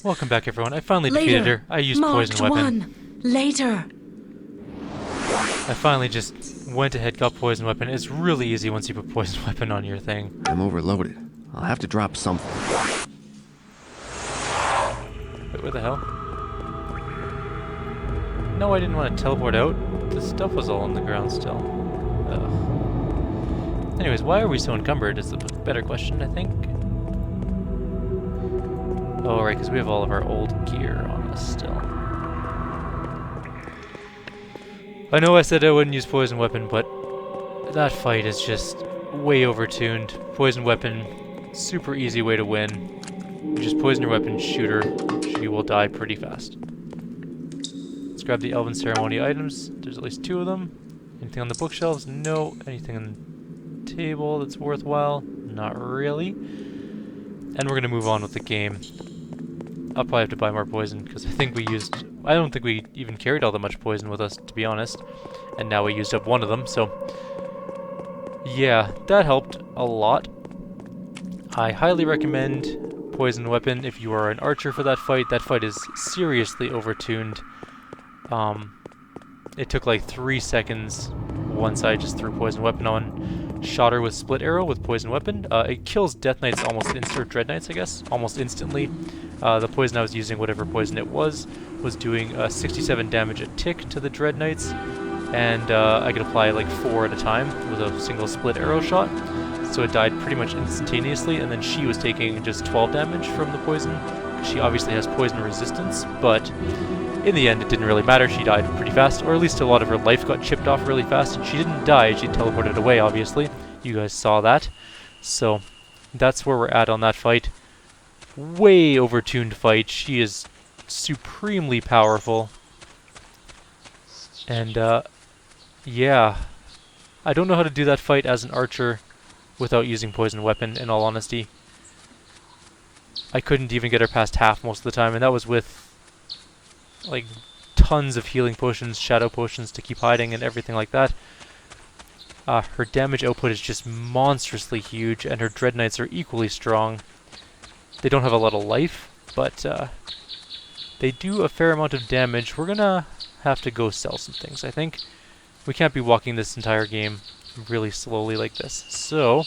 Welcome back, everyone. I finally Later. defeated her. I used Marked poison weapon. one. Later. I finally just went ahead, got poison weapon. It's really easy once you put poison weapon on your thing. I'm overloaded. I'll have to drop something. Wait, what the hell? No, I didn't want to teleport out. The stuff was all on the ground still. Ugh. Anyways, why are we so encumbered is the better question, I think. Oh, right, because we have all of our old gear on us still. I know I said I wouldn't use poison weapon, but that fight is just way overtuned. Poison weapon, super easy way to win. You just poison your weapon, shoot her, she will die pretty fast. Let's grab the Elven Ceremony items. There's at least 2 of them. Anything on the bookshelves? No. Anything on the table that's worthwhile? Not really. And we're going to move on with the game. I'll probably have to buy more poison, because I don't think we even carried all that much poison with us, to be honest. And now we used up 1 of them, so... yeah, that helped a lot. I highly recommend poison weapon if you are an archer for that fight. That fight is seriously overtuned. It took like 3 seconds once I just threw poison weapon on. Shot her with split arrow with poison weapon. It kills Death Knights or Dread Knights, I guess, almost instantly. The poison I was using, whatever poison it was doing 67 damage a tick to the Dread Knights, and I could apply like 4 at a time with a single split arrow shot. So it died pretty much instantaneously, and then she was taking just 12 damage from the poison. She obviously has poison resistance, but in the end it didn't really matter. She died pretty fast, or at least a lot of her life got chipped off really fast, and she didn't die, she teleported away, obviously. You guys saw that. So that's where we're at on that fight. Way overtuned fight. She is supremely powerful. And yeah. I don't know how to do that fight as an archer without using poison weapon, in all honesty. I couldn't even get her past half most of the time, and that was with like tons of healing potions, shadow potions to keep hiding and everything like that. Her damage output is just monstrously huge, and her Dread Knights are equally strong. They don't have a lot of life, but they do a fair amount of damage. We're gonna have to go sell some things, I think. We can't be walking this entire game really slowly like this. So,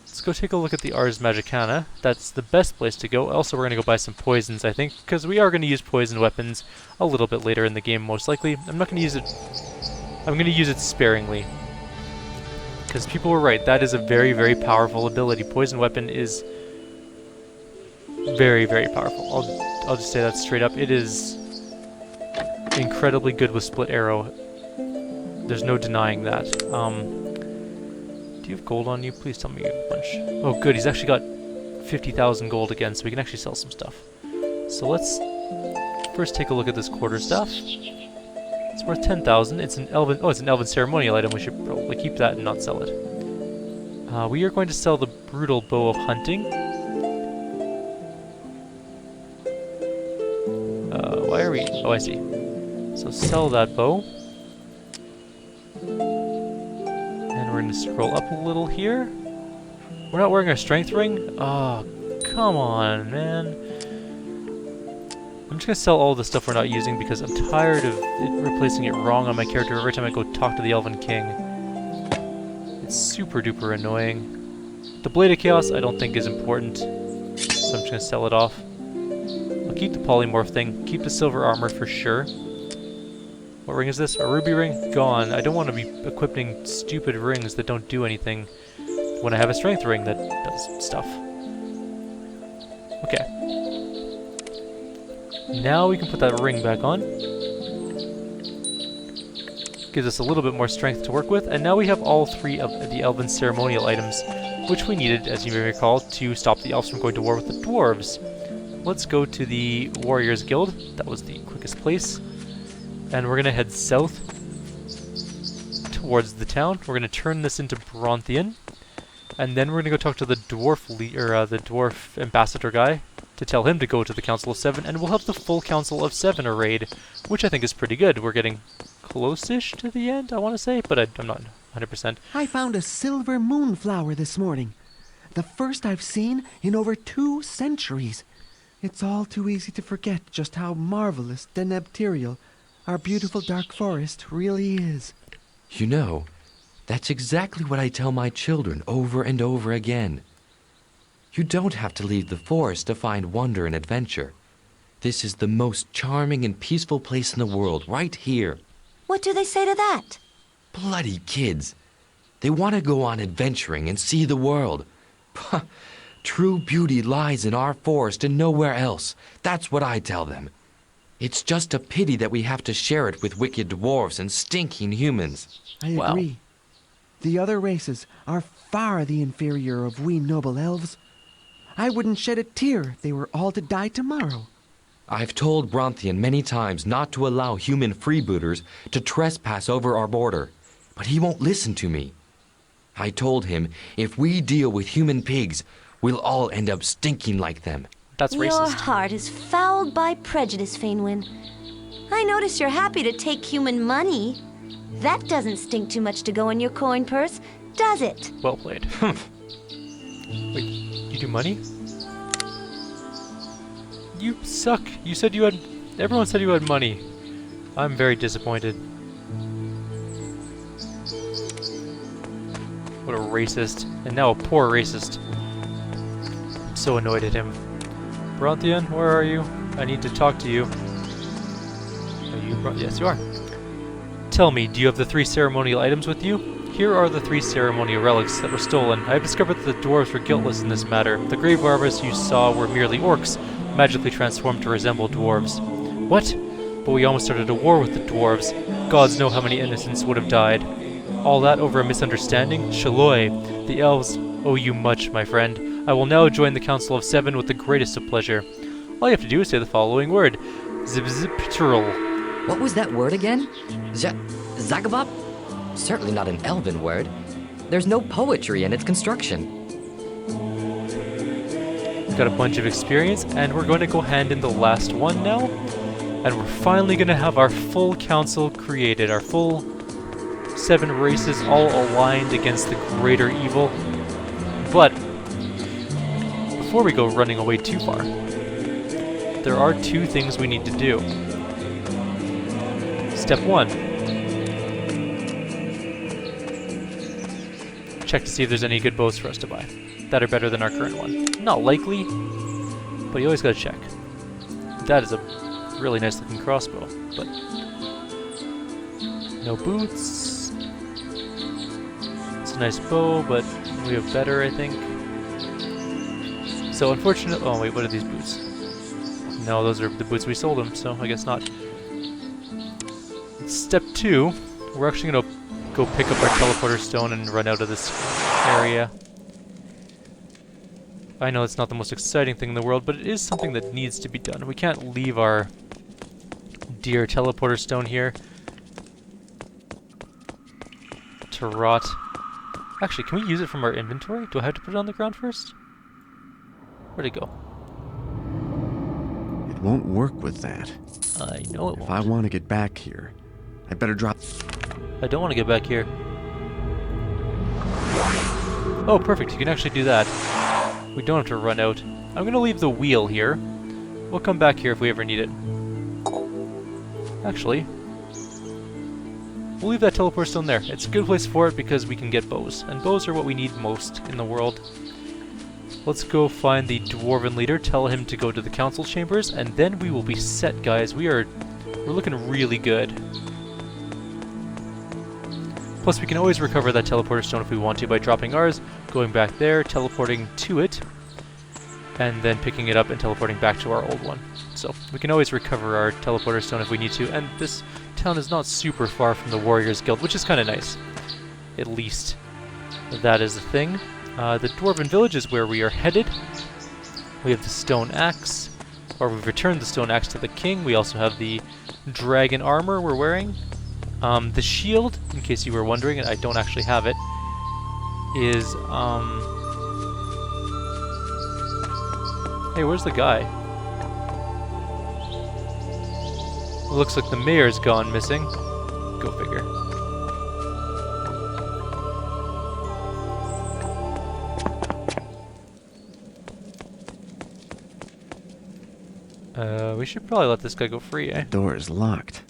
let's go take a look at the Ars Magicana. That's the best place to go. Also, we're gonna go buy some poisons, I think, because we are gonna use poison weapons a little bit later in the game, most likely. I'm not gonna use it... I'm gonna use it sparingly. Because people were right, that is a very, very powerful ability. Poison weapon is very, very powerful. I'll just say that straight up. It is incredibly good with split arrow. There's no denying that. Do you have gold on you? Please tell me you have a bunch. Oh good, he's actually got 50,000 gold again, so we can actually sell some stuff. So let's first take a look at this quarterstaff. It's worth 10,000. It's an Elven ceremonial item. We should probably keep that and not sell it. We are going to sell the brutal bow of hunting. Why are we... oh, I see. So sell that bow. And we're going to scroll up a little here. We're not wearing our strength ring? Oh, come on, man. I'm just going to sell all the stuff we're not using because I'm tired of replacing it wrong on my character every time I go talk to the Elven King. It's super duper annoying. The Blade of Chaos I don't think is important, so I'm just going to sell it off. I'll keep the polymorph thing, keep the silver armor for sure. What ring is this? A ruby ring? Gone. I don't want to be equipping stupid rings that don't do anything when I have a strength ring that does stuff. Okay. Now we can put that ring back on. Gives us a little bit more strength to work with, and now we have all 3 of the Elven ceremonial items, which we needed, as you may recall, to stop the elves from going to war with the dwarves. Let's go to the Warriors Guild. That was the quickest place. And we're going to head south towards the town. We're going to turn this into Brontheon. And then we're going to go talk to the dwarf the dwarf ambassador guy to tell him to go to the Council of 7, and we'll have the full Council of 7 raid, which I think is pretty good. We're getting close-ish to the end, I want to say, but I'm not 100%. I found a silver moonflower this morning. The first I've seen in over 2 centuries. It's all too easy to forget just how marvelous Denebterial, our beautiful dark forest, really is. You know, that's exactly what I tell my children over and over again. You don't have to leave the forest to find wonder and adventure. This is the most charming and peaceful place in the world, right here. What do they say to that? Bloody kids. They want to go on adventuring and see the world. True beauty lies in our forest and nowhere else. That's what I tell them. It's just a pity that we have to share it with wicked dwarves and stinking humans. I Wow. agree. The other races are far the inferior of we noble elves. I wouldn't shed a tear if they were all to die tomorrow. I've told Bronthian many times not to allow human freebooters to trespass over our border, but he won't listen to me. I told him if we deal with human pigs, we'll all end up stinking like them. That's Your racist. heart is fouled by prejudice, Fainwin. I notice you're happy to take human money. That doesn't stink too much to go in your coin purse, does it? Well played. Wait, you do money? You suck. You said you had... Everyone said you had money. I'm very disappointed. What a racist. And now a poor racist. I'm so annoyed at him. Bronthian, where are you? I need to talk to you. Are you yes, you are. Tell me, do you have the 3 ceremonial items with you? Here are the 3 ceremonial relics that were stolen. I have discovered that the dwarves were guiltless in this matter. The grave robbers you saw were merely orcs, magically transformed to resemble dwarves. What? But we almost started a war with the dwarves. Gods know how many innocents would have died. All that over a misunderstanding? Shaloi, the elves owe you much, my friend. I will now join the Council of 7 with the greatest of pleasure. All you have to do is say the following word. Zip-zip-turl. What was that word again? Zagabop? Certainly not an elven word. There's no poetry in its construction. Got a bunch of experience, and we're going to go hand in the last one now. And we're finally going to have our full council created. Our full 7 races all aligned against the greater evil. But before we go running away too far, there are 2 things we need to do. Step 1. Check to see if there's any good bows for us to buy that are better than our current one. Not likely, but you always gotta check. That is a really nice looking crossbow, but no boots. It's a nice bow, but we have better, I think. So unfortunately, oh wait, what are these boots? No, those are the boots we sold him, so I guess not. Step 2, we're actually gonna go pick up our teleporter stone and run out of this area. I know it's not the most exciting thing in the world, but it is something that needs to be done. We can't leave our dear teleporter stone here to rot. Actually, can we use it from our inventory? Do I have to put it on the ground first? Where'd it go? It won't work with that. I know it If won't. I want to get back here, I better drop... I don't want to get back here. Oh, perfect. You can actually do that. We don't have to run out. I'm going to leave the wheel here. We'll come back here if we ever need it. Actually, we'll leave that teleport stone there. It's a good place for it because we can get bows. And bows are what we need most in the world. Let's go find the dwarven leader, tell him to go to the council chambers, and then we will be set, guys. We're looking really good. Plus, we can always recover that teleporter stone if we want to by dropping ours, going back there, teleporting to it, and then picking it up and teleporting back to our old one. So, we can always recover our teleporter stone if we need to, and this town is not super far from the Warriors Guild, which is kind of nice. At least, that is the thing. The Dwarven Village is where we are headed. We have the stone axe, or we've returned the stone axe to the king. We also have the dragon armor we're wearing. The shield, in case you were wondering, and I don't actually have it, is, hey, where's the guy? It looks like the mayor's gone missing. Go figure. We should probably let this guy go free, eh? Door is locked.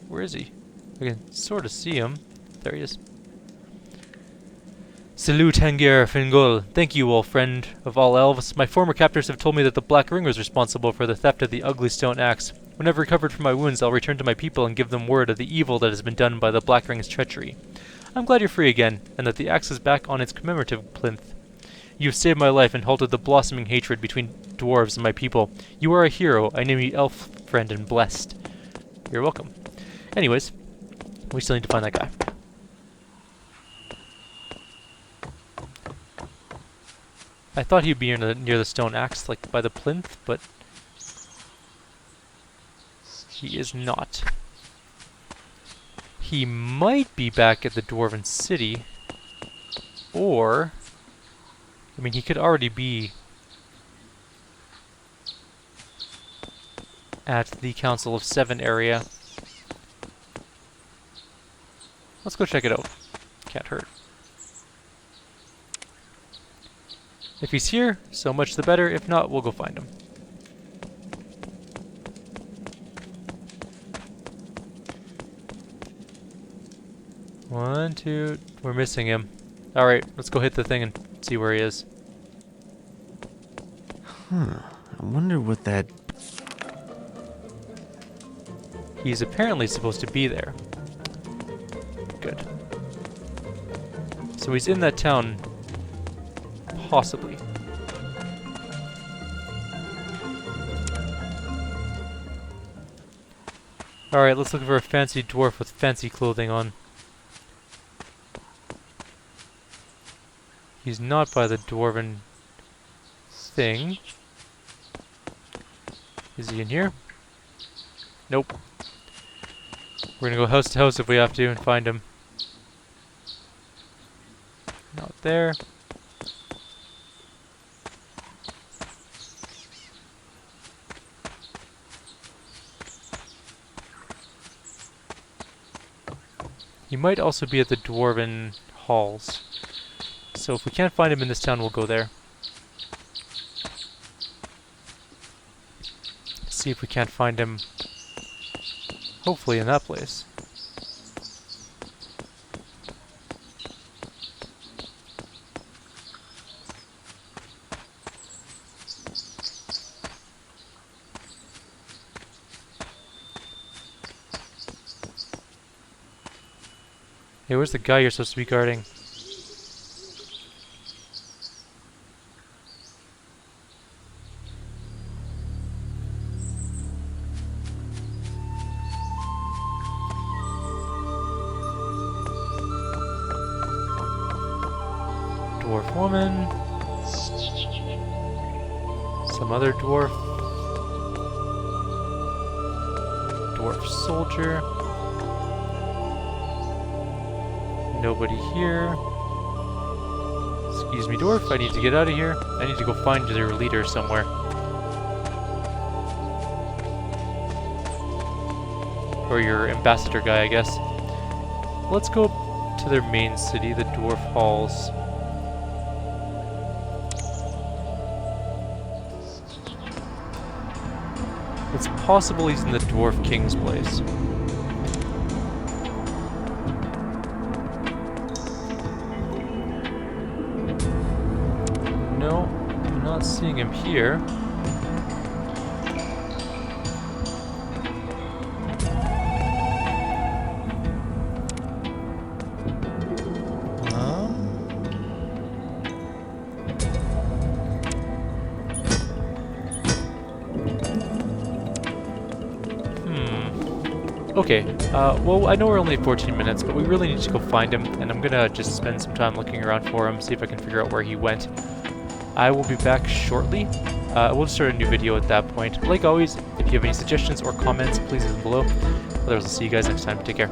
Where is he? I can sort of see him. There he is. Salute, Hengir Fingol. Thank you, old friend of all elves. My former captors have told me that the Black Ring was responsible for the theft of the ugly stone axe. When I've recovered from my wounds, I'll return to my people and give them word of the evil that has been done by the Black Ring's treachery. I'm glad you're free again, and that the axe is back on its commemorative plinth. You've saved my life and halted the blossoming hatred between dwarves and my people. You are a hero. I name you elf friend and blessed. You're welcome. Anyways, we still need to find that guy. I thought he'd be near the stone axe, like by the plinth, but he is not. He might be back at the Dwarven City, or, I mean, he could already be at the Council of Seven area. Let's go check it out. Can't hurt. If he's here, so much the better. If not, we'll go find him. One, two, we're missing him. Alright, let's go hit the thing and see where he is. Huh. I wonder what that... He's apparently supposed to be there. Good. So he's in that town. Possibly. Alright, let's look for a fancy dwarf with fancy clothing on. He's not by the dwarven thing. Is he in here? Nope. We're gonna go house to house if we have to and find him. Not there. He might also be at the dwarven halls. So if we can't find him in this town, we'll go there. See if we can't find him, hopefully in that place. Hey, where's the guy you're supposed to be guarding? Dwarf woman. Some other dwarf. Dwarf soldier. Nobody here. Excuse me, dwarf. I need to get out of here. I need to go find their leader somewhere. Or your ambassador guy, I guess. Let's go to their main city, the Dwarf Halls. It's possible he's in the Dwarf King's place. No, I'm not seeing him here. Okay, well, I know we're only at 14 minutes, but we really need to go find him, and I'm gonna just spend some time looking around for him, see if I can figure out where he went. I will be back shortly. We'll start a new video at that point. Like always, if you have any suggestions or comments, please leave them below. Otherwise, I'll see you guys next time. Take care.